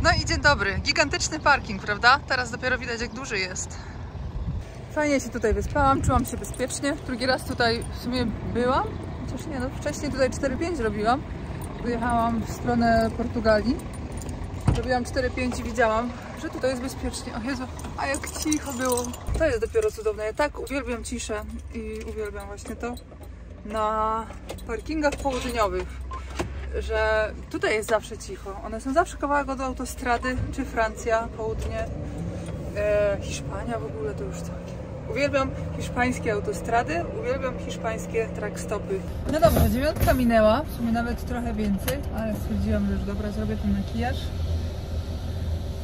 No i dzień dobry. Gigantyczny parking, prawda? Teraz dopiero widać, jak duży jest. Fajnie się tutaj wyspałam, czułam się bezpiecznie. Drugi raz tutaj w sumie byłam. Chociaż nie, no wcześniej tutaj 4-5 robiłam. Wyjechałam w stronę Portugalii. Robiłam 4-5 i widziałam, że tutaj jest bezpiecznie. O Jezu, a jak cicho było. To jest dopiero cudowne. Ja tak uwielbiam ciszę i uwielbiam właśnie to na parkingach południowych, że tutaj jest zawsze cicho. One są zawsze kawałek od autostrady, czy Francja, południe, Hiszpania w ogóle to już tak. Uwielbiam hiszpańskie autostrady, uwielbiam hiszpańskie trackstopy. No dobra, 9 minęła, w sumie nawet trochę więcej, ale stwierdziłam, że już dobra, zrobię ten makijaż.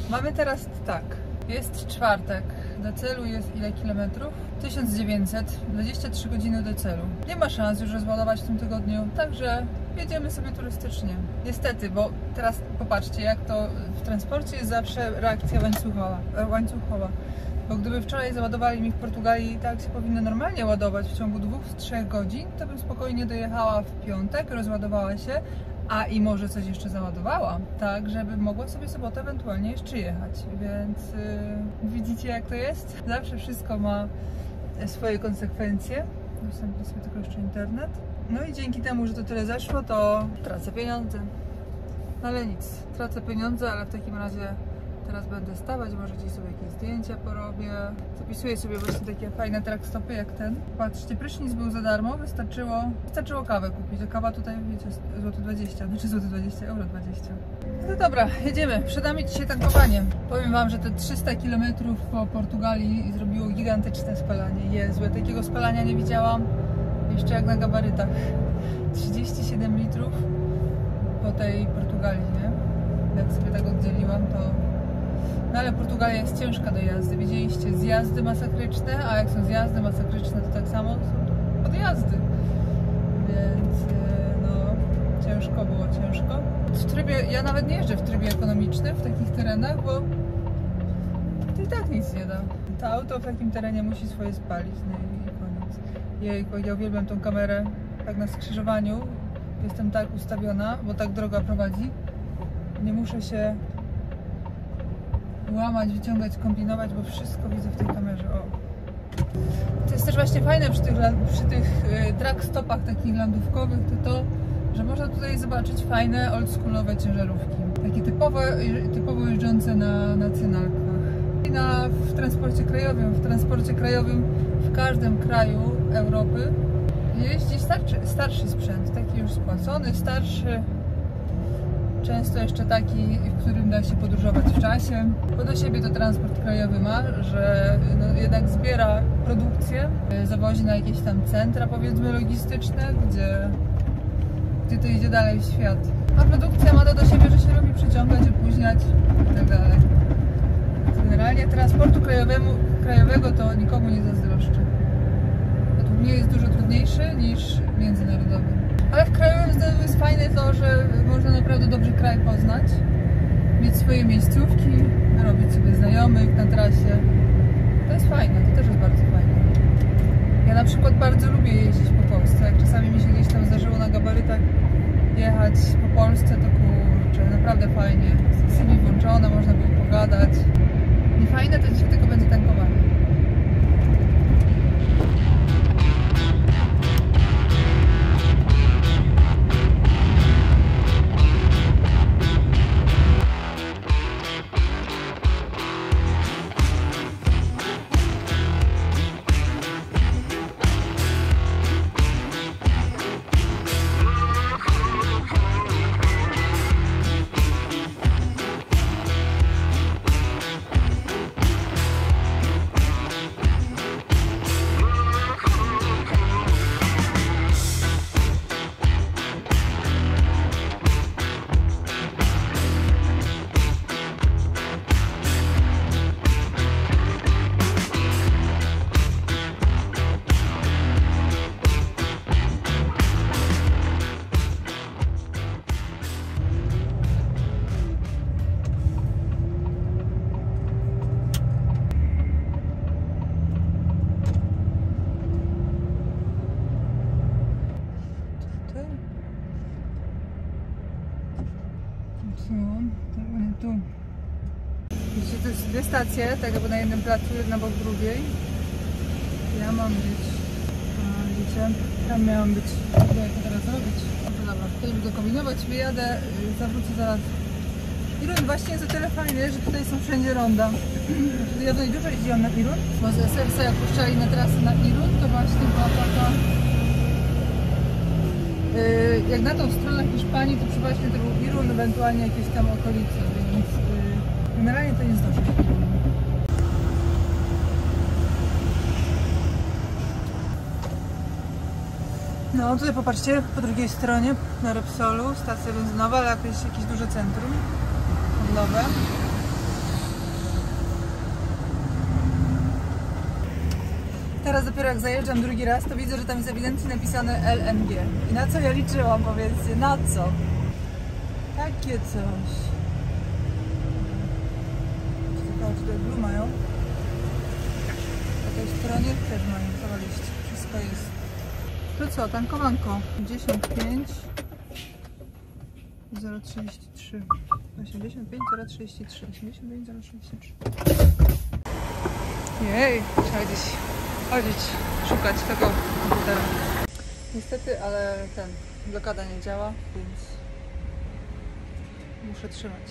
Mamy teraz tak, jest czwartek, do celu jest ile kilometrów? 1900, 23 godziny do celu. Nie ma szans już rozładować w tym tygodniu, także jedziemy sobie turystycznie. Niestety, bo teraz popatrzcie, jak to w transporcie jest zawsze reakcja łańcuchowa. Bo gdyby wczoraj załadowali mi w Portugalii tak się powinno normalnie ładować w ciągu 2-3 godzin, to bym spokojnie dojechała w piątek, rozładowała się, a i może coś jeszcze załadowała, tak, żeby mogła sobie sobotę ewentualnie jeszcze jechać, więc widzicie, jak to jest? Zawsze wszystko ma swoje konsekwencje. Dostępny sobie tylko jeszcze internet. No i dzięki temu, że to tyle zeszło, to tracę pieniądze. No ale nic, tracę pieniądze, ale w takim razie teraz będę stawać, może gdzieś sobie jakieś zdjęcia porobię. Zapisuję sobie właśnie takie fajne trackstopy jak ten. Patrzcie, prysznic był za darmo, wystarczyło kawę kupić. A kawa tutaj, wiecie, złoty 20, znaczy złoty 20, euro 20. No dobra, jedziemy. Przed nami dzisiaj tankowanie. Powiem wam, że te 300 km po Portugalii zrobiło gigantyczne spalanie. Jezu, ja takiego spalania nie widziałam jeszcze jak na gabarytach. 37 litrów po tej Portugalii, nie? Jak sobie tak oddzieliłam, to... No ale Portugalia jest ciężka do jazdy. Widzieliście, zjazdy masakryczne, a jak są zjazdy masakryczne, to tak samo są podjazdy. Więc no, ciężko było, ciężko. W trybie, ja nawet nie jeżdżę w trybie ekonomicznym w takich terenach, bo to i tak nic nie da. To auto w takim terenie musi swoje spalić, no i koniec. Jejku, ja uwielbiam tą kamerę, tak na skrzyżowaniu. Jestem tak ustawiona, bo tak droga prowadzi. Nie muszę się łamać, wyciągać, kombinować, bo wszystko widzę w tej kamerze. O. To jest też właśnie fajne przy tych trackstopach takich landówkowych, to, że można tutaj zobaczyć fajne, oldschoolowe ciężarówki. Takie typowo jeżdżące na nacjonalkach. I w transporcie krajowym. W transporcie krajowym w każdym kraju Europy jeździ starszy sprzęt, taki już spłacony, starszy. Często jeszcze taki, w którym da się podróżować w czasie. Bo do siebie to transport krajowy ma, że no jednak zbiera produkcję, zawozi na jakieś tam centra, powiedzmy, logistyczne, gdzie to idzie dalej w świat. A produkcja ma to do siebie, że się robi przeciągać, opóźniać itd. Generalnie transportu krajowego to nikomu nie zazdroszczę. Według mnie jest dużo trudniejszy niż międzynarodowy. Ale w krajowym jest fajne to, że można naprawdę dobrze kraj poznać, mieć swoje miejscówki, robić sobie znajomych na trasie. To jest fajne, to też jest bardzo fajne. Ja na przykład bardzo lubię jeździć po Polsce. Jak czasami mi się gdzieś tam zdarzyło na gabarytach jechać po Polsce, to kurczę, naprawdę fajnie. Z CV włączone, można było pogadać. Nie fajne to dzisiaj tylko będzie tankowanie. Tu, to tu. Widzicie, to jest dwie stacje, tak jakby na jednym placu, jedna obok drugiej. Ja mam być, widzicie, tam miałam być, jak to teraz zrobić. No dobra, tutaj będę kombinować, wyjadę, zawrócę zaraz. Irun właśnie jest o tyle fajny, że tutaj są wszędzie ronda. Ja tutaj dużo jeździłam na Irun, bo z SRC jak puszczali na trasę na Irun, to właśnie była taka... Jak na tą stronę Hiszpanii, to przeważnie to był Irun, ewentualnie jakieś tam okolice, więc generalnie to nie zdąży. No tutaj popatrzcie, po drugiej stronie na Repsolu, stacja benzynowa, ale jakieś duże centrum handlowe. Teraz dopiero jak zajeżdżam drugi raz, to widzę, że tam jest ewidentnie napisane LNG. I na co ja liczyłam, powiedzcie, na co? Takie coś. Ciekawe, czy tutaj blue mają? Po tej stronie też mają, zobaczcie, wszystko jest. To co, tankowanko? 55 033 85 033 85 033. Jej, trzeba gdzieś chodzić, szukać tego komputera. Niestety, ale blokada nie działa, więc muszę trzymać.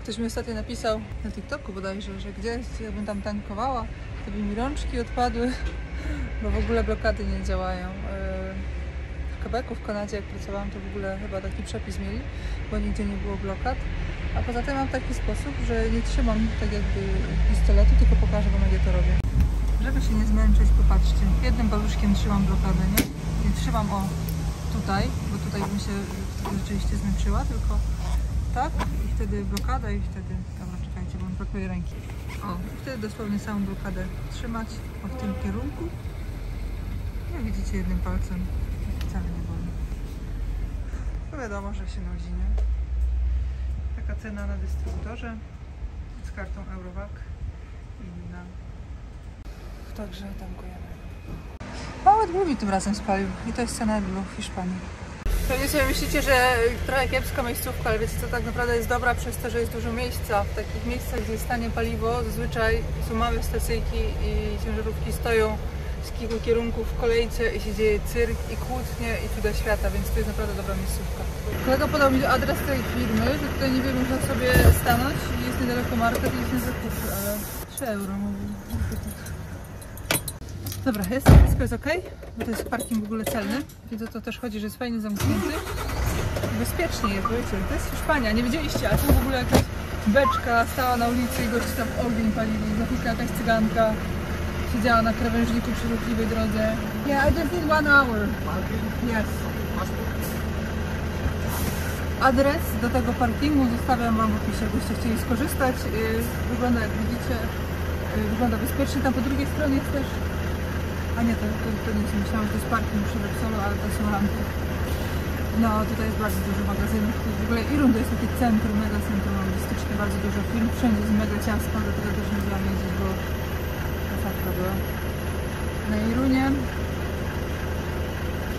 Ktoś mi ostatnio napisał na TikToku bodajże, że gdzieś, jakbym tam tankowała, to by mi rączki odpadły, bo w ogóle blokady nie działają. W Quebecu, w Kanadzie, jak pracowałam, to w ogóle chyba taki przepis mieli, bo nigdzie nie było blokad. A poza tym mam taki sposób, że nie trzymam tak jakby pistoletu, tylko pokażę wam, jak ja to robię. Żeby się nie zmęczyć, popatrzcie, jednym paluszkiem trzymam blokadę, nie? Nie trzymam tutaj, bo tutaj bym się rzeczywiście zmęczyła, tylko tak i wtedy blokada i wtedy... Dobra, czekajcie, bo mi brakuje ręki. I wtedy dosłownie samą blokadę trzymać w tym kierunku. Jak widzicie, jednym palcem wcale nie boli. To wiadomo, że się nudzi, nie? Taka cena na dystrybutorze z kartą Eurovac i inna. Także tankujemy. Mały długi tym razem spalił i to jest cena w Hiszpanii. Pewnie sobie myślicie, że trochę kiepska miejscówka, ale wiecie co, tak naprawdę jest dobra przez to, że jest dużo miejsca. W takich miejscach, gdzie jest tanie paliwo, zazwyczaj są małe stacyjki i ciężarówki stoją z kilku kierunków w kolejce i się dzieje cyrk i kłótnie i cuda świata, więc to jest naprawdę dobra miejscówka. Kolega podał mi adres tej firmy, że tutaj niby można sobie stanąć i jest niedaleko market i jest na zakupy, ale 3 euro mówił. Dobra, wszystko jest ok, bo to jest parking w ogóle celny, więc o to też chodzi, że jest fajnie zamknięty. Bezpiecznie jest, wiecie, to jest Hiszpania, nie wiedzieliście, a tu w ogóle jakaś beczka stała na ulicy i gości tam ogień palili, za chwilkę jakaś cyganka siedziała na krawężniku przy ruchliwej drodze. Yeah, I just need 1 hour. Yes. Adres do tego parkingu zostawiam wam w opisie, jakbyście chcieli skorzystać. Wygląda, jak widzicie, wygląda bezpiecznie. Tam po drugiej stronie jest też... A nie, to nic, myślałam, że to jest parking przy Repsolu, ale to są lampy. No, tutaj jest bardzo dużo magazynów. W ogóle Irun to jest takie centrum, mega centrum logistyczne, bardzo dużo firm. Wszędzie jest mega ciasno, dlatego też nie byłam jeździć, bo masakra była. Na Irunie.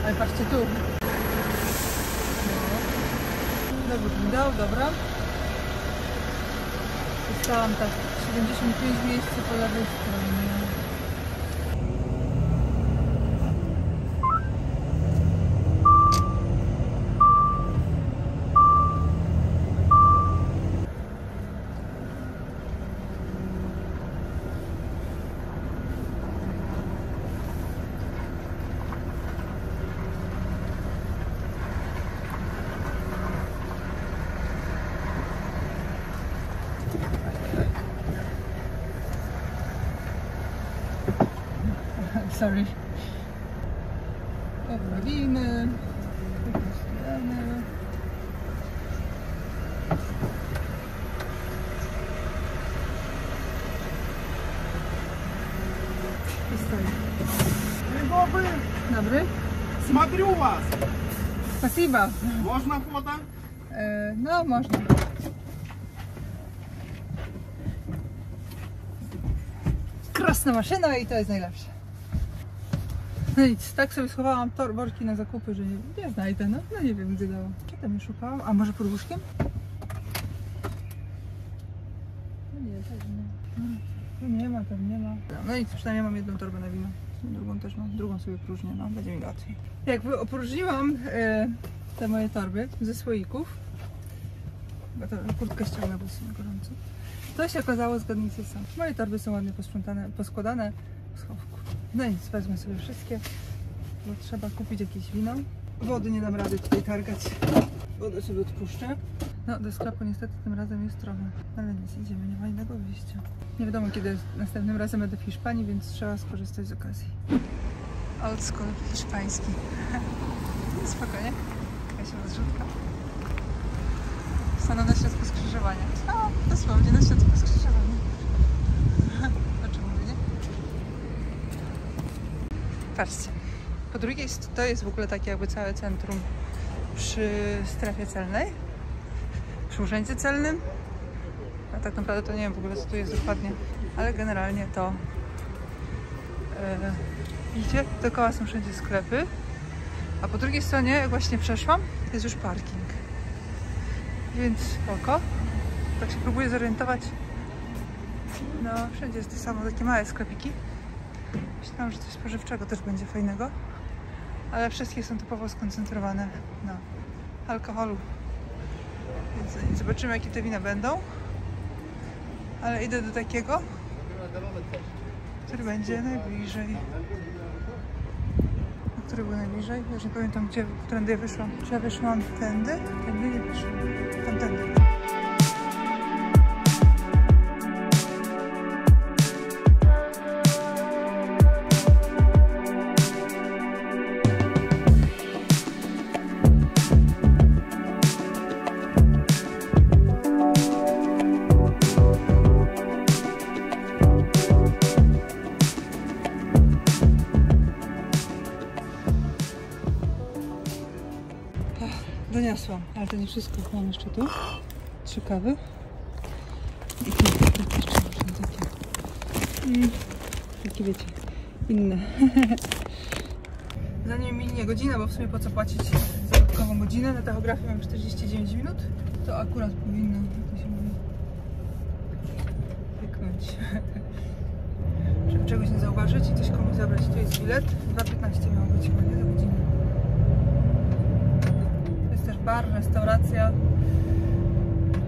Ale patrzcie tu. Dobry widał, dobra. Dostałam tak 75 miejsc po lewej stronie. Sorry. Poprawimy. Wyprostujemy. I stoi. Dzień dobry. Dobry. Смотрю вас. Spasiba. Można фото? No, można. Krasna maszyna i to jest najlepsze. No nic, tak sobie schowałam worki na zakupy, że nie znajdę, no nie wiem gdzie dałam. Czy tam je szukałam? A może pod łóżkiem? No nie wiem. Tu nie ma, tam nie ma. No i przynajmniej mam jedną torbę na wino. Drugą też mam, drugą sobie próżnię, no będzie mi łatwiej. Jakby opróżniłam te moje torby ze słoików, bo to kurtkę ściągnę, bo jest na gorąco. To się okazało, zgadnijcie sam. Moje torby są ładnie posprzątane, poskładane w schowku. No nic, wezmę sobie wszystkie, bo trzeba kupić jakieś wino. Wody nie dam rady tutaj targać. Wodę sobie odpuszczę. No do sklepu niestety tym razem jest trochę, ale nic, idziemy, nie ma innego wyjścia. Nie wiadomo kiedy następnym razem będę w Hiszpanii, więc trzeba skorzystać z okazji. Old school hiszpański. Spokojnie, jakaś rozrzutka. Stanął na środku skrzyżowania. O, dosłownie na środku skrzyżowania. O czym mówię, nie? Patrzcie. Po drugiej to jest w ogóle takie jakby całe centrum przy strefie celnej. Przy urzędzie celnym. A tak naprawdę to nie wiem w ogóle co tu jest dokładnie. Ale generalnie to widzicie? Dookoła są wszędzie sklepy. A po drugiej stronie, jak właśnie przeszłam, jest już parking. Więc spoko. Tak się próbuję zorientować. No, wszędzie jest to samo, takie małe sklepiki. Myślałam, że coś spożywczego też będzie fajnego. Ale wszystkie są typowo skoncentrowane na alkoholu. Więc zobaczymy, jakie te wina będą. Ale idę do takiego, który będzie najbliżej. Który był najbliżej? Już nie pamiętam, którędy ja wyszłam. Czy ja wyszłam tędy? Tędy nie wyszłam. Tamtędy. Doniosłam, ale to nie wszystko. Mam jeszcze tu 3 kawy i kilka jeszcze można takie wiecie, inne. Zanim minie godzina, bo w sumie po co płacić za dodatkową godzinę, na tachografie mam 49 minut, to akurat powinno, jak to się mówi, wyknąć, żeby czegoś nie zauważyć i coś komuś zabrać. Tu jest bilet, 2,15 miało być chyba, nie? Za godzinę. Bar, restauracja,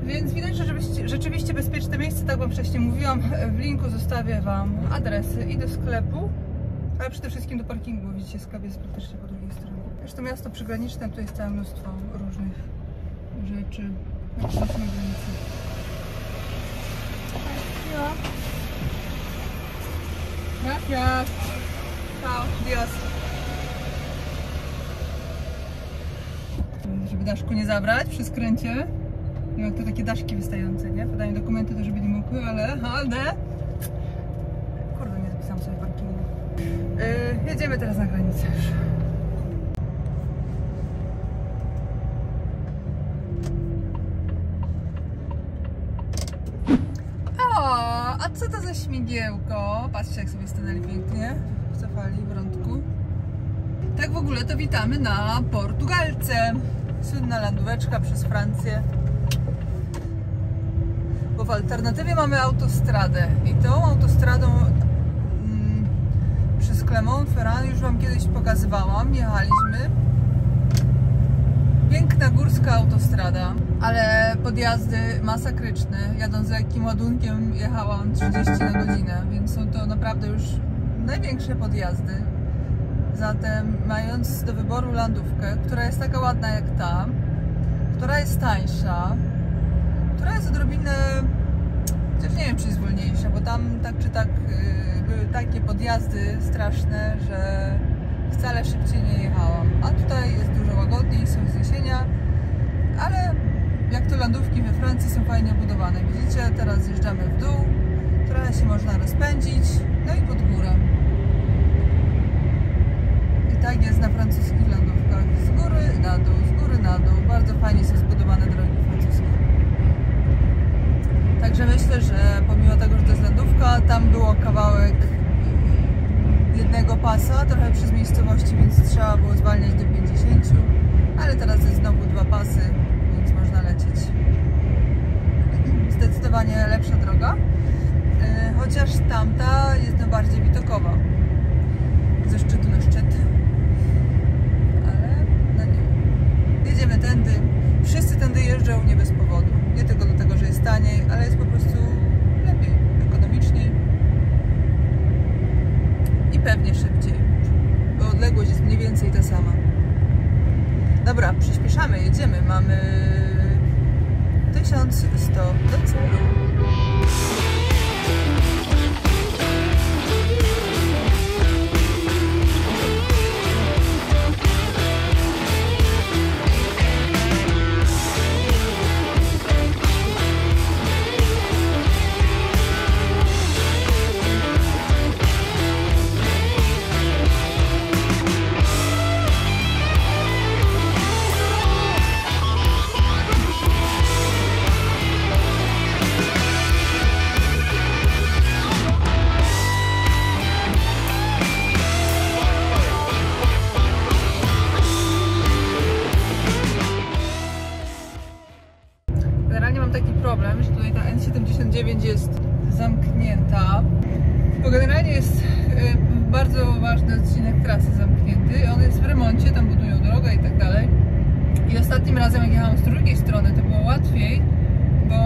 więc widać, że rzeczywiście bezpieczne miejsce, tak wam wcześniej mówiłam. W linku zostawię wam adresy i do sklepu, ale przede wszystkim do parkingu, bo widzicie, sklep jest praktycznie po drugiej stronie. Zresztą miasto przygraniczne, tu jest całe mnóstwo różnych rzeczy na granicy. Gracias. Ciao, adios. Żeby daszku nie zabrać przy skręcie. Jak to takie daszki wystające, nie? Podaję dokumenty to, żeby nie mógł, ale kurde, nie zapisałam sobie parkingu. Jedziemy teraz na granicę już. O, a co to za śmigiełko? Patrzcie, jak sobie stanęli pięknie. Cofali w rądku. Tak w ogóle to witamy na Portugalce. Słynna landóweczka przez Francję. Bo w alternatywie mamy autostradę. I tą autostradą przez Clermont-Ferrand już wam kiedyś pokazywałam. Jechaliśmy. Piękna górska autostrada, ale podjazdy masakryczne. Jadąc z lekkim ładunkiem jechałam 30 na godzinę, więc są to naprawdę już największe podjazdy. Zatem mając do wyboru landówkę, która jest taka ładna jak ta, która jest tańsza, która jest odrobinę, chociaż nie wiem czy jest wolniejsza, bo tam tak czy tak były takie podjazdy straszne, że wcale szybciej nie jechałam. A tutaj jest dużo łagodniej, są zniesienia, ale jak to landówki we Francji są fajnie obudowane. Widzicie, teraz zjeżdżamy w dół, trochę się można rozpędzić, no i pod górę. I tak jest na francuskich landówkach. Z góry na dół, z góry na dół. Bardzo fajnie są zbudowane drogi francuskie. Także myślę, że pomimo tego, że to jest landówka, tam było kawałek jednego pasa, trochę przez miejscowości, więc trzeba było zwalniać do 50, ale teraz jest znowu 2 pasy, więc można lecieć. Zdecydowanie lepsza droga. chociaż tamta jest no bardziej widokowa, ze szczytu na szczyt. Ale no nie. Jedziemy tędy. Wszyscy tędy jeżdżą nie bez powodu. Nie tylko dlatego, że jest taniej, ale jest po prostu lepiej, ekonomiczniej i pewnie szybciej, bo odległość jest mniej więcej ta sama. Dobra, przyspieszamy, jedziemy. Mamy 1100 do celu. Problem, że tutaj ta N79 jest zamknięta, bo generalnie jest bardzo ważny odcinek trasy zamknięty. On jest w remoncie, tam budują drogę i tak dalej. I ostatnim razem, jak jechałam z drugiej strony, to było łatwiej, bo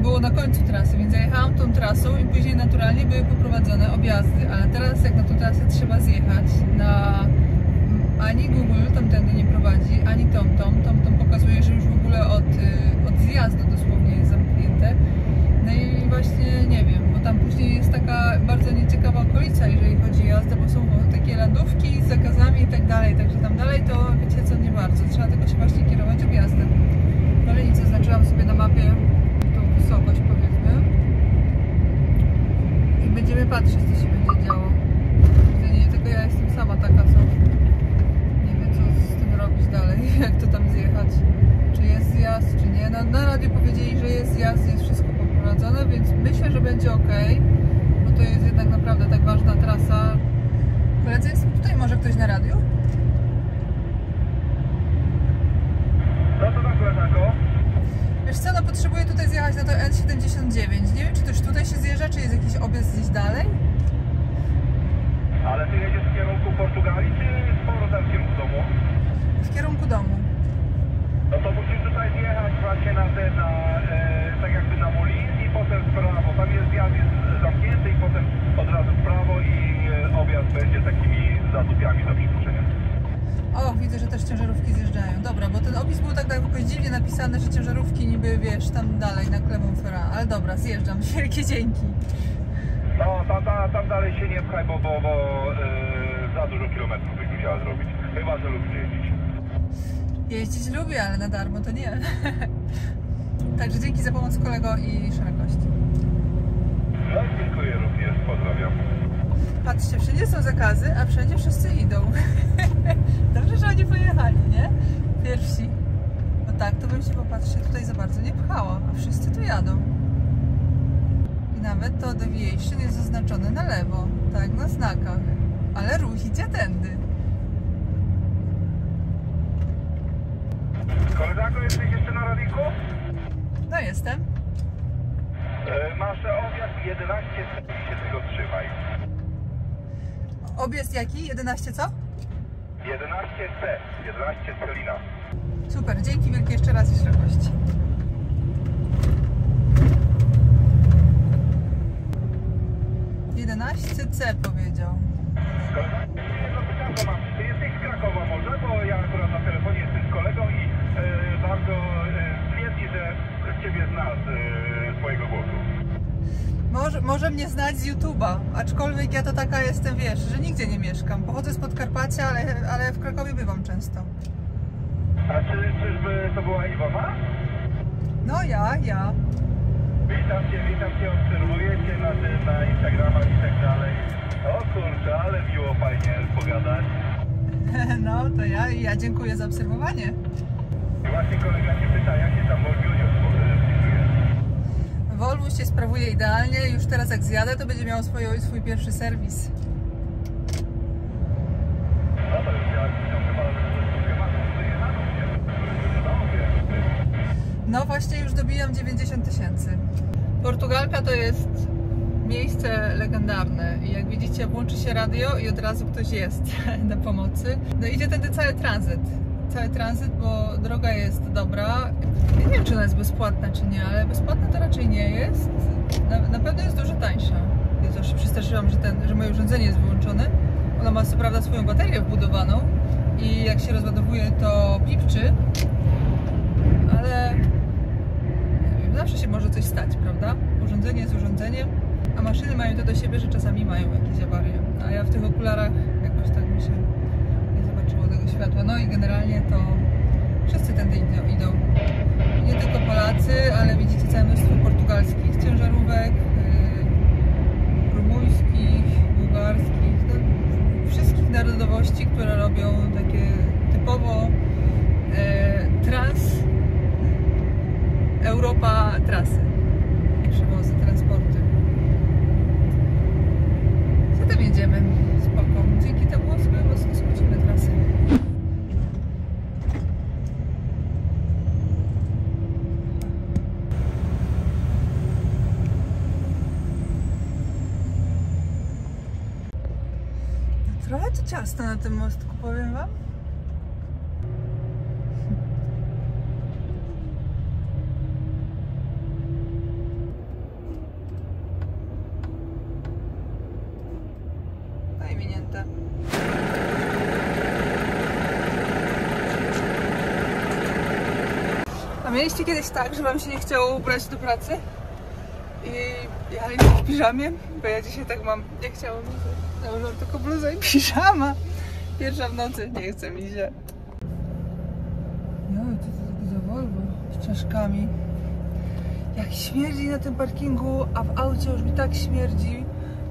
było na końcu trasy, więc ja jechałam tą trasą i później naturalnie były poprowadzone objazdy, ale teraz jak na tą trasę trzeba zjechać, ani Google tamtędy nie prowadzi, ani TomTom pokazuje, że już w ogóle od zjazdu dosłownie jest zamknięte. No i właśnie nie wiem, bo tam później jest taka bardzo nieciekawa okolica, jeżeli chodzi o jazdę, bo są takie lądówki z zakazami i tak dalej, także tam dalej to wiecie co, nie bardzo. Trzeba tylko się właśnie kierować objazdem. No ale nic, zaznaczyłam sobie na mapie tą wysokość, powiedzmy, i będziemy patrzeć, co się będzie działo. Nie tylko ja jestem sama taka, co nie wiem, co z tym robić dalej, jak to tam zjechać. Czy jest zjazd, czy nie. Na radiu powiedzieli, że jest zjazd, jest wszystko poprowadzone, więc myślę, że będzie ok, bo to jest jednak naprawdę tak ważna trasa. Koledzy, jest tutaj może ktoś na radiu? No to tak, koleżanko. Wiesz co, no potrzebuję tutaj zjechać na to N79. Nie wiem, czy to już tutaj się zjeżdża, czy jest jakiś objazd gdzieś dalej? Ale ty jedziesz w kierunku Portugalii, czy z powrotem w kierunku domu? W kierunku domu. No to musisz tutaj zjechać właśnie tak jakby na Molin i potem w prawo. Tam jest zjazd jest zamknięty i potem od razu w prawo i objazd będzie takimi zatupiami do przypuszczenia. O, widzę, że też ciężarówki zjeżdżają. Dobra, bo ten opis był tak jakoś dziwnie napisany, że ciężarówki niby, wiesz, tam dalej na Clermont-Ferrand. Ale dobra, zjeżdżam. Wielkie dzięki. No, tam dalej się nie pchaj, bo za dużo kilometrów byś musiała zrobić. Chyba, że lubisz jeździć. Jeździć lubię, ale na darmo to nie. Także dzięki za pomoc kolego i szerokości. No, dziękuję również, pozdrawiam. Patrzcie, wszędzie są zakazy, a wszędzie wszyscy idą. Dobrze, że oni pojechali, nie? Pierwsi. No tak, to bym się, popatrzcie, tutaj za bardzo nie pchała, a wszyscy tu jadą. I nawet to deviation jest zaznaczone na lewo, tak, na znakach. Ale ruch idzie tędy. Koleżanko, jesteś jeszcze na radiku? No jestem. Masz objazd 11, się tego trzymaj. Objazd jaki? 11 co? 11C, 11 Celina. Super, dzięki wielkie jeszcze raz i szerokości. C powiedział. Jedno pytanko mam. Ty jesteś z Krakowa może? Bo ja akurat na telefonie jestem z kolegą i bardzo twierdzi, że Ciebie zna z Twojego głosu. Może mnie znać z YouTube'a, aczkolwiek ja to taka jestem, wiesz, że nigdzie nie mieszkam. Pochodzę z Podkarpacia, ale w Krakowie bywam często. A czyżby to była Iwona? No ja. Witam Cię, obserwuję Cię na Instagramach i tak dalej. O kurczę, ale miło, fajnie pogadać. No to ja dziękuję za obserwowanie. I właśnie kolega się pyta, jak się tam Wolwiunio spisuje. Wolwuś się sprawuje idealnie, już teraz jak zjadę, to będzie miał swój pierwszy serwis. No to już ja chyba wyjechano, nie? No właśnie już dobijam 90 000. Portugalka to jest Miejsce legendarne i jak widzicie, włączy się radio i od razu ktoś jest na pomocy. No idzie tędy cały tranzyt, bo droga jest dobra. Ja nie wiem, czy ona jest bezpłatna, czy nie, ale bezpłatna to raczej nie jest. Na pewno jest dużo tańsza. Ja też się przestraszyłam, że moje urządzenie jest wyłączone. Ona ma co prawda swoją baterię wbudowaną i jak się rozładowuje, to pipczy, ale zawsze się może coś stać, prawda? Urządzenie jest urządzeniem, a maszyny mają to do siebie, że czasami mają jakieś awarie. A ja w tych okularach jakoś tak mi się nie zobaczyło tego światła. No i generalnie to wszyscy tędy idą. Nie tylko Polacy, ale widzicie całe mnóstwo portugalskich ciężarówek, rumuńskich, bułgarskich, no, wszystkich narodowości, które robią takie typowo Europa trasy, przewozy, transporty. Zatem jedziemy spoko. Dzięki temu sobie mocno skrócimy trasę. Trochę to ciasno na tym mostku, powiem wam. No i minięte. A mieliście kiedyś tak, że wam się nie chciało ubrać do pracy? I jechaliście w piżamie? Bo ja dzisiaj tak mam, nie chciało mi się. Założyłam tylko bluzę i piżama. Pierwsza w nocy, nie chce mi się. No, to za Volvo z czaszkami. Jak śmierdzi na tym parkingu, a w aucie już mi tak śmierdzi.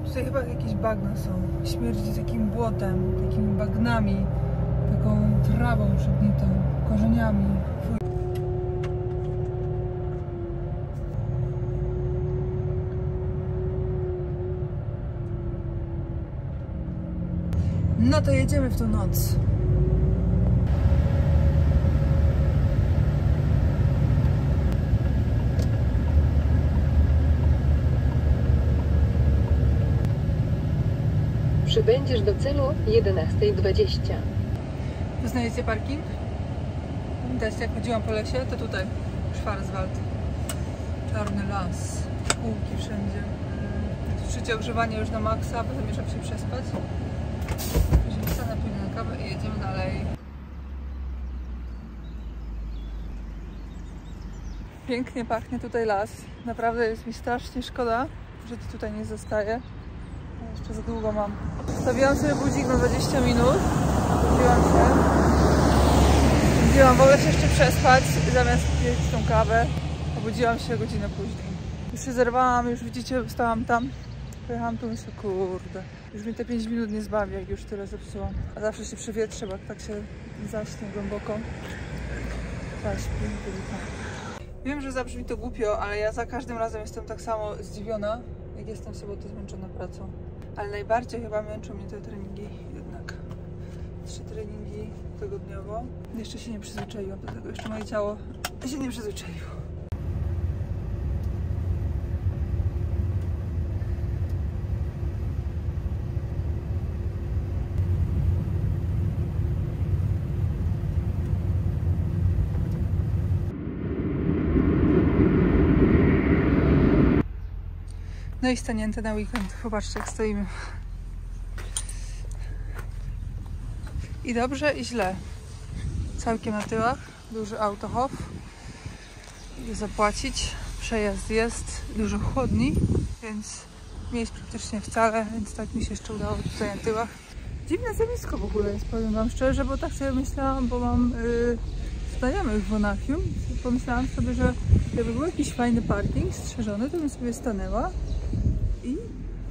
Tutaj chyba jakieś bagna są. Śmierdzi takim błotem, takimi bagnami, taką trawą przegnitą, korzeniami. Fuj. No to jedziemy w tą noc. Przybędziesz do celu 11:20. Poznajecie parking? Widać, jak chodziłam po lesie, to tutaj Schwarzwald. Czarny las, półki wszędzie. Słyszycie ogrzewanie już na maksa, bo zamierzam się przespać. Napijmy na kawę i jedziemy dalej. Pięknie pachnie tutaj las. Naprawdę jest mi strasznie szkoda, że tutaj nie zostaje. Jeszcze za długo mam. Stawiłam sobie budzik na 20 minut. Budziłam w ogóle się jeszcze przespać, zamiast pić tą kawę. Obudziłam się godzinę później. Już się zerwałam, już widzicie, stałam tam. Pojechałam tu, myślę, kurde. Już mi te 5 minut nie zbawi, jak już tyle zepsułam. A zawsze się przewietrzę, bo tak się zaśnie głęboko. Zaśpi. Wiem, że zabrzmi to głupio, ale ja za każdym razem jestem tak samo zdziwiona, jak jestem w sobotę zmęczona pracą. Ale najbardziej chyba męczą mnie te treningi jednak. 3 treningi tygodniowo. Jeszcze się nie przyzwyczaiłam do tego, jeszcze moje ciało się nie przyzwyczaiło. No i stanięte na weekend. Popatrzcie, jak stoimy. I dobrze, i źle. Całkiem na tyłach. Duży autohof. Idę zapłacić. Przejazd jest. Dużo chłodni, więc miejsc praktycznie wcale, więc tak mi się jeszcze udało tutaj na tyłach. Dziwne zjawisko w ogóle jest, powiem wam szczerze, bo tak sobie myślałam, bo mam znajomych w Monachium. Pomyślałam sobie, że jakby był jakiś fajny parking strzeżony, to bym sobie stanęła i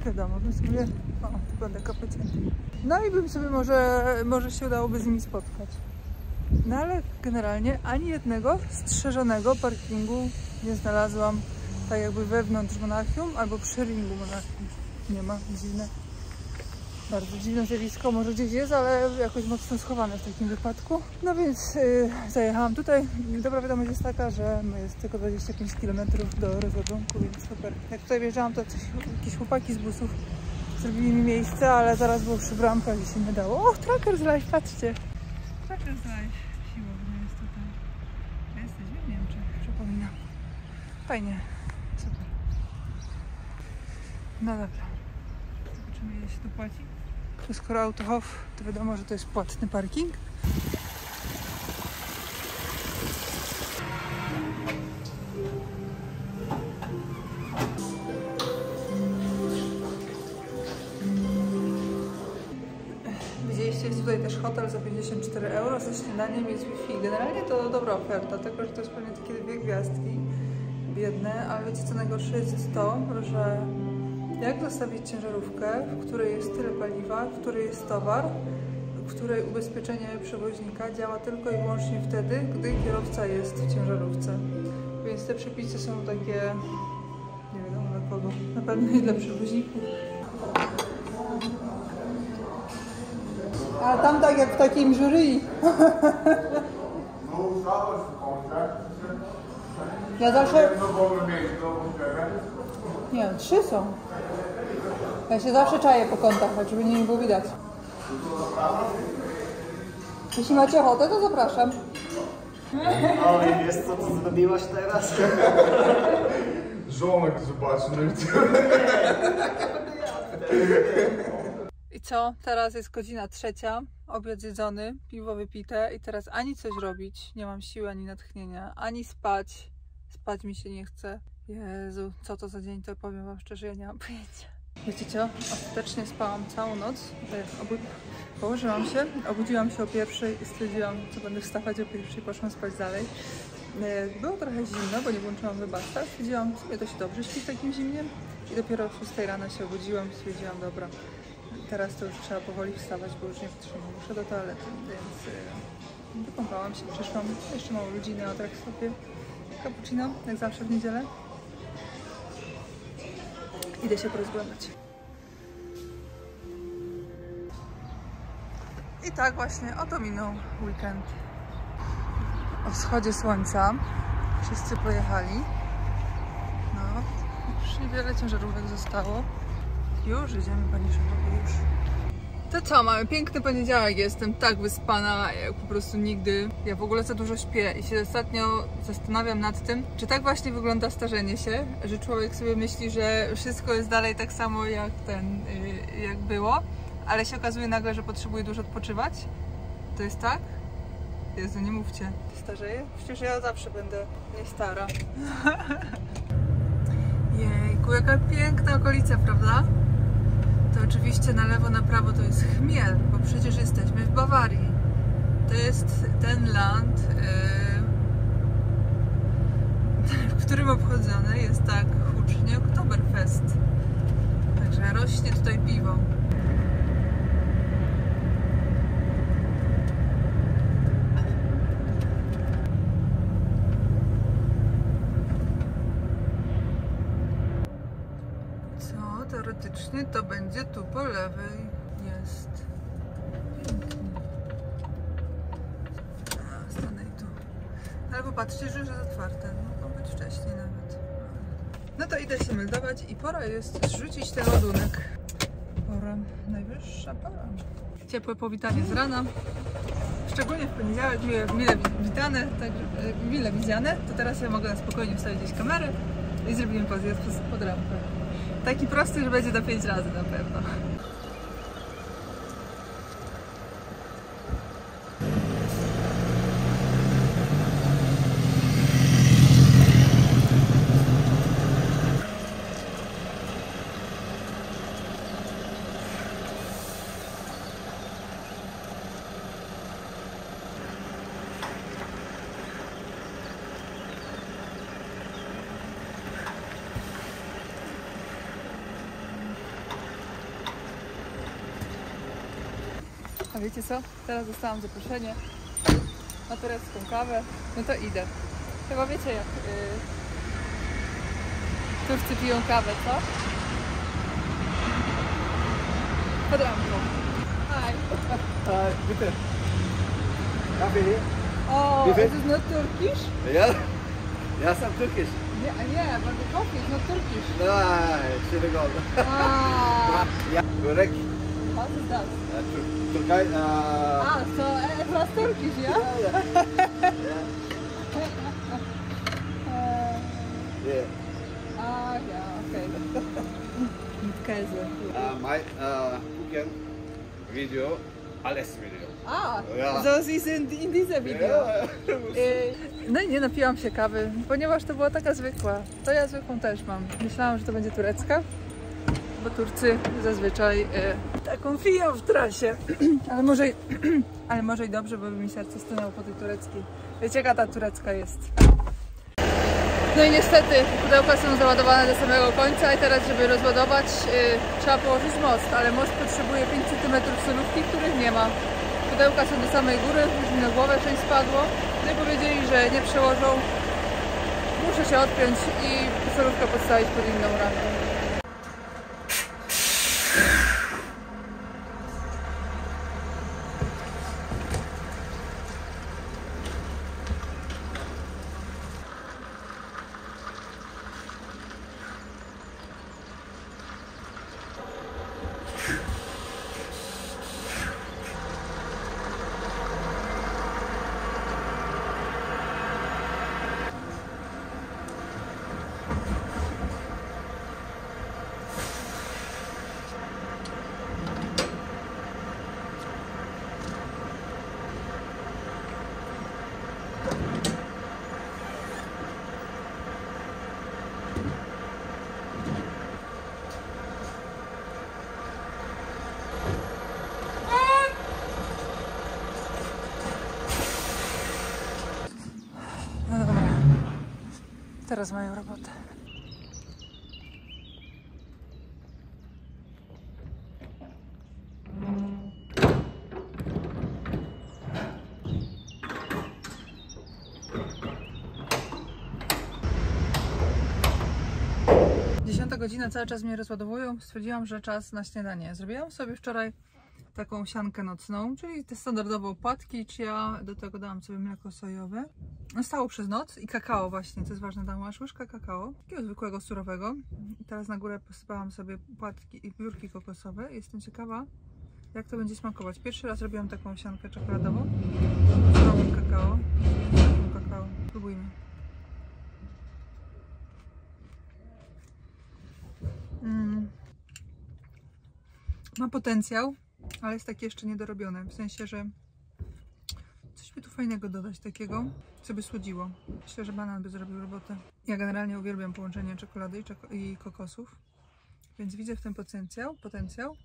wiadomo, bym sobie, o, wygląda kapecięty. No i bym sobie może się udałoby z nimi spotkać. No ale generalnie ani jednego strzeżonego parkingu nie znalazłam, tak jakby wewnątrz Monachium albo przy ringu Monachium. Nie ma, dziwne. Bardzo dziwne zjawisko, może gdzieś jest, ale jakoś mocno schowane w takim wypadku. No więc zajechałam tutaj. Dobra wiadomość jest taka, że jest tylko 25 km do rozładunku, więc super. Jak tutaj wjeżdżałam, to jakieś chłopaki z busów zrobili mi miejsce, ale zaraz było przy bramkach i się nie dało. O, Trackers Live, patrzcie! Trackers Live, siłownia jest tutaj. Jesteśmy w Niemczech, przypominam. Fajnie, super. No dobra. Zobaczymy, ile się tu płaci. To skoro Autohof, to wiadomo, że to jest płatny parking. Widzieliście, jest tutaj też hotel za 54 € ze śniadaniem, jest Wi-Fi. Generalnie to dobra oferta, tylko że to jest pewnie takie 2 gwiazdki, biedne, ale wiecie co najgorsze jest to, że jak zostawić ciężarówkę, w której jest tyle paliwa, w której jest towar, w której ubezpieczenie przewoźnika działa tylko i wyłącznie wtedy, gdy kierowca jest w ciężarówce. Więc te przepisy są takie, nie wiadomo dla kogo, na pewno nie dla przewoźników. A tam tak jak w takim jury. Ja zawsze... Nie, 3 są. Ja się zawsze czaję po kątach, tak żeby nie było widać. Jeśli macie ochotę, to zapraszam. Oj, wiesz co ty zrobiłaś teraz? Żonek zobaczy na YouTube. I co? Teraz jest godzina 3, obiad zjedzony, piwo wypite i teraz ani coś robić, nie mam siły ani natchnienia, ani spać. Spać mi się nie chce. Jezu, co to za dzień, to powiem wam szczerze, ja nie mam pojęcia. Wiecie co? Ostatecznie spałam całą noc. Położyłam się, obudziłam się o 1:00 i stwierdziłam, co będę wstawać o 1:00, poszłam spać dalej. Było trochę zimno, bo nie włączyłam wybasta. Stwierdziłam, sobie to się dobrze śpi w takim zimnie. I dopiero o 6 rano się obudziłam i stwierdziłam, dobra, teraz to już trzeba powoli wstawać, bo już nie wytrzymam. Muszę do toalety, więc wykąpałam się, przyszłam. Jeszcze mało ludzi na atrakcji. Cappuccino, jak zawsze w niedzielę. Idę się porozglądać. I tak właśnie oto minął weekend. O wschodzie słońca wszyscy pojechali. No, już niewiele ciężarówek zostało. Już idziemy, pani szefowie, już. To co, mamy piękny poniedziałek, jestem tak wyspana jak po prostu nigdy. Ja w ogóle za dużo śpię i się ostatnio zastanawiam nad tym, czy tak właśnie wygląda starzenie się, że człowiek sobie myśli, że wszystko jest dalej tak samo jak jak było, ale się okazuje nagle, że potrzebuje dużo odpoczywać. To jest tak? Jezu, nie mówcie. Starzeję? Przecież ja zawsze będę nie stara. Jejku, jaka piękna okolica, prawda? To oczywiście na lewo, na prawo to jest Chmiel, bo przecież jesteśmy w Bawarii. To jest ten land, w którym obchodzony jest tak hucznie Oktoberfest. Także rośnie tutaj piwo. Teoretycznie to będzie tu po lewej. Jest pięknie. Stanę tu. Ale popatrzcie, że już jest otwarte. Mogło być wcześniej nawet. No to idę się meldować i pora jest zrzucić ten ładunek. Pora, najwyższa pora. Ciepłe powitanie z rana. Szczególnie w poniedziałek, mile witane, także mile widziane. To teraz ja mogę na spokojnie wstawić gdzieś kamerę i zrobimy podjazd pod rampę. Taki prosty, że będzie do 5 razy na pewno. A wiecie co? Teraz dostałam zaproszenie na turecką kawę, no to idę. Chyba wiecie jak Turcy piją kawę, co? pod lampką. Hi. Bitte. Kaffee here? Oh, Bitte? this is not Turkish? Yeah. Yeah, some Turkish. Yeah, but the coffee is not Turkish. Senegal. Ah, Yeah, correct. what is that? Turkey. So it was Turkish, yeah? Yeah. Yeah. Yeah, okay. Mit Käse. My cooking video, alles video. Ja. So sie sind in diesem Video. No i nie napiłam się kawy, ponieważ to była taka zwykła. To ja zwykłą też mam. Myślałam, że to będzie turecka, bo Turcy zazwyczaj taką piją w trasie. ale może i dobrze, bo by mi serce stanęło po tej tureckiej. Wiecie, jaka ta turecka jest. No i niestety pudełka są załadowane do samego końca i teraz, żeby rozładować, trzeba położyć most, ale most potrzebuje 5 cm solówki, których nie ma. Pudełka są do samej góry, już mi na głowę część spadło. No i powiedzieli, że nie przełożą. Muszę się odpiąć i solówkę podstawić pod inną ramkę. No dobra, teraz mają robotę. Dziesiąta godzina, cały czas mnie rozładowują. Stwierdziłam, że czas na śniadanie. Zrobiłam sobie wczoraj taką siankę nocną, czyli te standardowe płatki chia, do tego dałam sobie mleko sojowe. Stało przez noc i kakao właśnie, co jest ważne, dałam aż łyżkę kakao, takiego zwykłego, surowego. I teraz na górę posypałam sobie płatki i piórki kokosowe. Jestem ciekawa, jak to będzie smakować. Pierwszy raz robiłam taką siankę czekoladową, surową kakao. Spróbujmy. Ma potencjał, ale jest takie jeszcze niedorobione, w sensie, że coś by tu fajnego dodać takiego, co by słodziło. Myślę, że banan by zrobił robotę. Ja generalnie uwielbiam połączenie czekolady i kokosów, więc widzę w tym potencjał.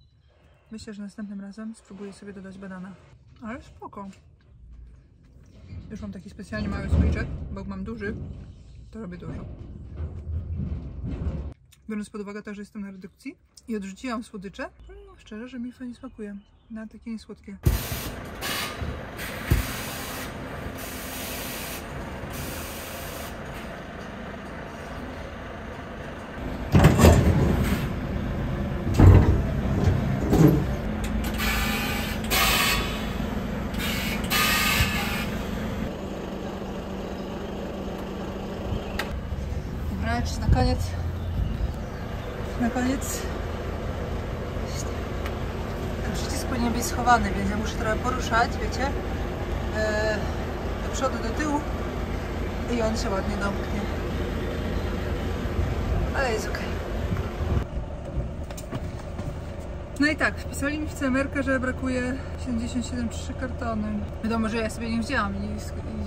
Myślę, że następnym razem spróbuję sobie dodać banana. Ale spoko. Już mam taki specjalnie mały słoiczek, bo jak mam duży, to robię dużo. Biorąc pod uwagę to, że jestem na redukcji i odrzuciłam słodycze, no szczerze, że mi fajnie smakuje. Nawet takie niesłodkie. Dobra, jeszcze na koniec. Ten przycisk powinien być schowany, więc ja muszę trochę poruszać, wiecie, do przodu, do tyłu i on się ładnie domknie, ale jest ok. No i tak, wpisali mi w CMR-kę, że brakuje 77,3 kartony. Wiadomo, że ja sobie nie wzięłam i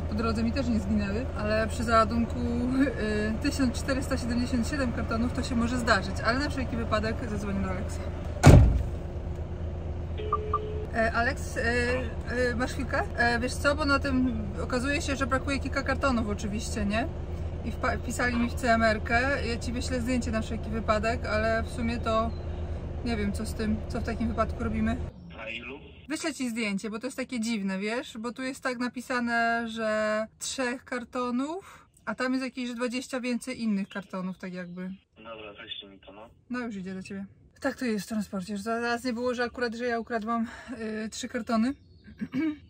po drodze mi też nie zginęły, ale przy załadunku 1477 kartonów to się może zdarzyć, ale na wszelki wypadek zadzwonię do Aleksa. Aleks, masz chwilkę? Wiesz co, bo na tym okazuje się, że brakuje kilka kartonów oczywiście, nie? I wpisali mi w CMR-kę, ja ci wyślę zdjęcie na wszelki wypadek, ale w sumie to nie wiem co z tym, co w takim wypadku robimy. Na ilu? Wyślę ci zdjęcie, bo to jest takie dziwne, wiesz? Bo tu jest tak napisane, że 3 kartonów, a tam jest jakieś 20 więcej innych kartonów, tak jakby. Dobra, weźcie mi to, no. No już idzie do ciebie. Tak to jest w transporcie, że zaraz nie było, że akurat, że ja ukradłam 3 kartony.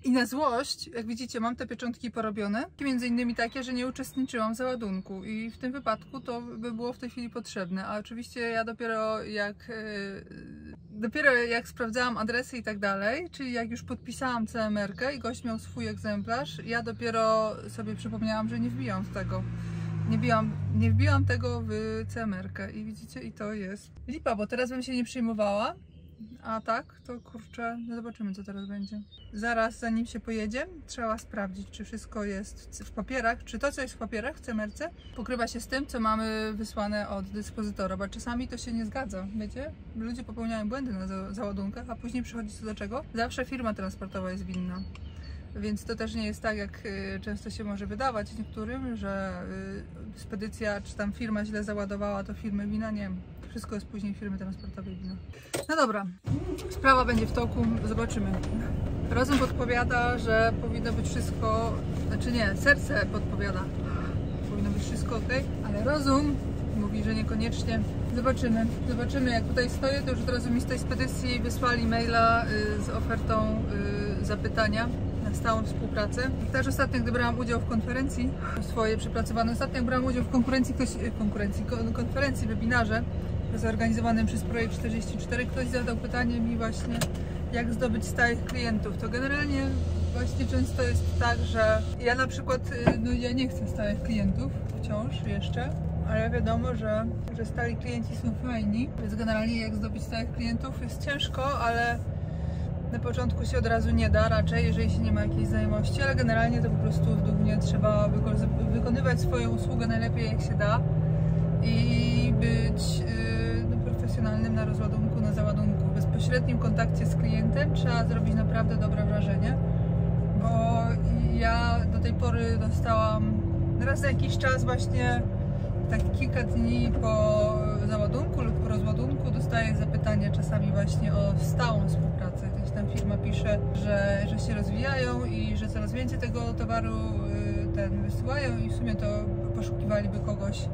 I na złość, jak widzicie, mam te pieczątki porobione. Między innymi takie, że nie uczestniczyłam w załadunku i w tym wypadku to by było w tej chwili potrzebne. A oczywiście ja dopiero jak sprawdzałam adresy i tak dalej, czyli jak już podpisałam CMR-kę i gość miał swój egzemplarz, ja dopiero sobie przypomniałam, że nie wbijam w tego. Nie wbiłam tego w CMR-kę i widzicie, i to jest lipa, bo teraz bym się nie przejmowała. A tak, to kurczę, no zobaczymy, co teraz będzie. Zaraz, zanim się pojedzie, trzeba sprawdzić, czy wszystko jest w papierach, czy to, co jest w papierach w CMR-ce, pokrywa się z tym, co mamy wysłane od dyspozytora, bo czasami to się nie zgadza, wiecie? Ludzie popełniają błędy na załadunkach, a później przychodzi co do czego? Zawsze firma transportowa jest winna. Więc to też nie jest tak, jak często się może wydawać niektórym, że spedycja czy tam firma źle załadowała, to firmy wina. Nie. Wszystko jest później firmy transportowej wina. No dobra, sprawa będzie w toku, zobaczymy. Rozum podpowiada, że powinno być wszystko, znaczy nie, serce podpowiada, powinno być wszystko ok, ale rozum mówi, że niekoniecznie. Zobaczymy, jak tutaj stoję, to już od razu mi z tej spedycji wysłali maila z ofertą zapytania na stałą współpracę. Też ostatnio, gdy brałam udział w konferencji swojej przepracowanej, ostatnio brałam udział w konferencji, webinarze zorganizowanym przez Projekt 44, ktoś zadał pytanie mi właśnie, jak zdobyć stałych klientów. To generalnie właśnie często jest tak, że ja na przykład, no ja nie chcę stałych klientów wciąż jeszcze, ale wiadomo, że stali klienci są fajni, więc generalnie jak zdobyć stałych klientów jest ciężko, ale na początku się od razu nie da raczej, jeżeli się nie ma jakiejś znajomości, ale generalnie to po prostu w Dubnie trzeba wykonywać swoją usługę najlepiej jak się da i być profesjonalnym na rozładunku, na załadunku. W bezpośrednim kontakcie z klientem trzeba zrobić naprawdę dobre wrażenie, bo ja do tej pory dostałam raz na jakiś czas właśnie tak kilka dni po załadunku lub po rozładunku dostaję zapytania czasami właśnie o stałą współpracę. Gdzieś tam firma pisze, że się rozwijają i że coraz więcej tego towaru wysyłają i w sumie to poszukiwaliby kogoś,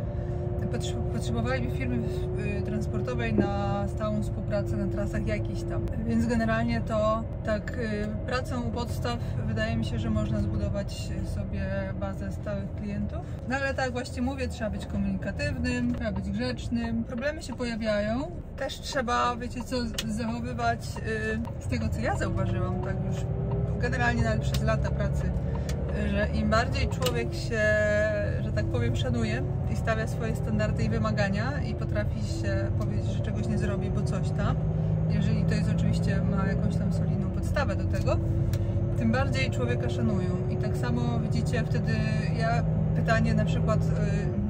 potrzebowaliby firmy transportowej na stałą współpracę na trasach jakichś tam. Więc generalnie to tak pracą u podstaw wydaje mi się, że można zbudować sobie bazę stałych klientów. No ale tak właśnie mówię, trzeba być komunikatywnym, trzeba być grzecznym. Problemy się pojawiają. Też trzeba, wiecie co, zachowywać z tego, co ja zauważyłam, tak już generalnie nawet przez lata pracy, że im bardziej człowiek się, że tak powiem, szanuje i stawia swoje standardy i wymagania i potrafi się powiedzieć, że czegoś nie zrobi, bo coś tam, jeżeli to jest oczywiście, ma jakąś tam solidną podstawę do tego, tym bardziej człowieka szanują. I tak samo widzicie wtedy, ja pytanie na przykład,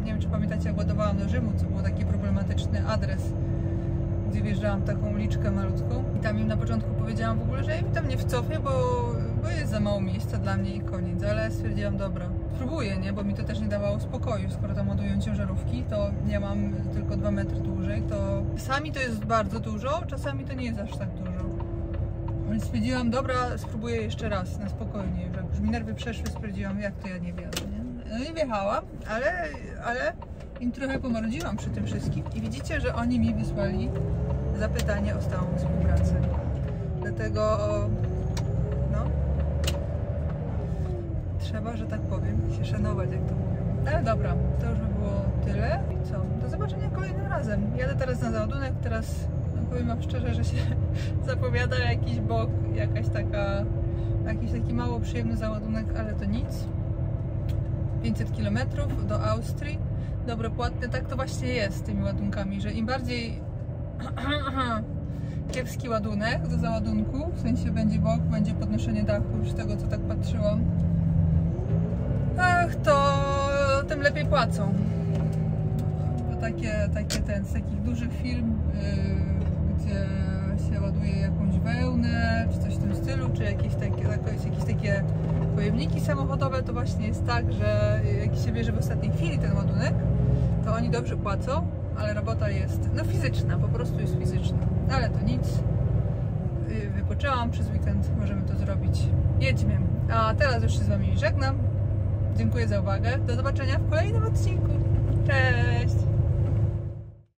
nie wiem czy pamiętacie, jak ładowałam do Rzymu, co był taki problematyczny adres, gdzie wjeżdżałam taką uliczkę malutką i tam im na początku powiedziałam w ogóle, że ja mi tam nie wcofię, bo jest za mało miejsca dla mnie i koniec, ale stwierdziłam, dobra, spróbuję, nie, bo mi to też nie dawało spokoju, skoro tam ładują ciężarówki, to ja mam tylko 2 metry dłużej, to czasami to jest bardzo dużo, czasami to nie jest aż tak dużo. Więc stwierdziłam, dobra, spróbuję jeszcze raz, na spokojnie, że już mi nerwy przeszły, stwierdziłam, jak to ja nie wjadę, nie? No i wjechałam, ale im trochę pomarudziłam przy tym wszystkim i widzicie, że oni mi wysłali zapytanie o stałą współpracę. Dlatego, no, trzeba, że tak powiem, się szanować, jak to mówią. Ale dobra, to już by było tyle. I co? Do zobaczenia kolejnym razem. Jadę teraz na załadunek, teraz no, powiem wam szczerze, że się zapowiada jakiś bok, jakiś taki mało przyjemny załadunek, ale to nic. 500 km do Austrii. Dobre płatne, tak to właśnie jest z tymi ładunkami, że im bardziej kiepski ładunek do załadunku, w sensie będzie bok, będzie podnoszenie dachu, już z tego co tak patrzyłam, to tym lepiej płacą. Bo z takich dużych firm, gdzie się ładuje jakąś wełnę, czy coś w tym stylu, czy jakieś takie pojemniki samochodowe, to właśnie jest tak, że jak się bierze w ostatniej chwili ten ładunek, to oni dobrze płacą, ale robota jest no fizyczna, po prostu jest fizyczna. Ale to nic. Wypoczęłam przez weekend, możemy to zrobić. Jedźmy. A teraz już się z wami żegnam. Dziękuję za uwagę. Do zobaczenia w kolejnym odcinku. Cześć!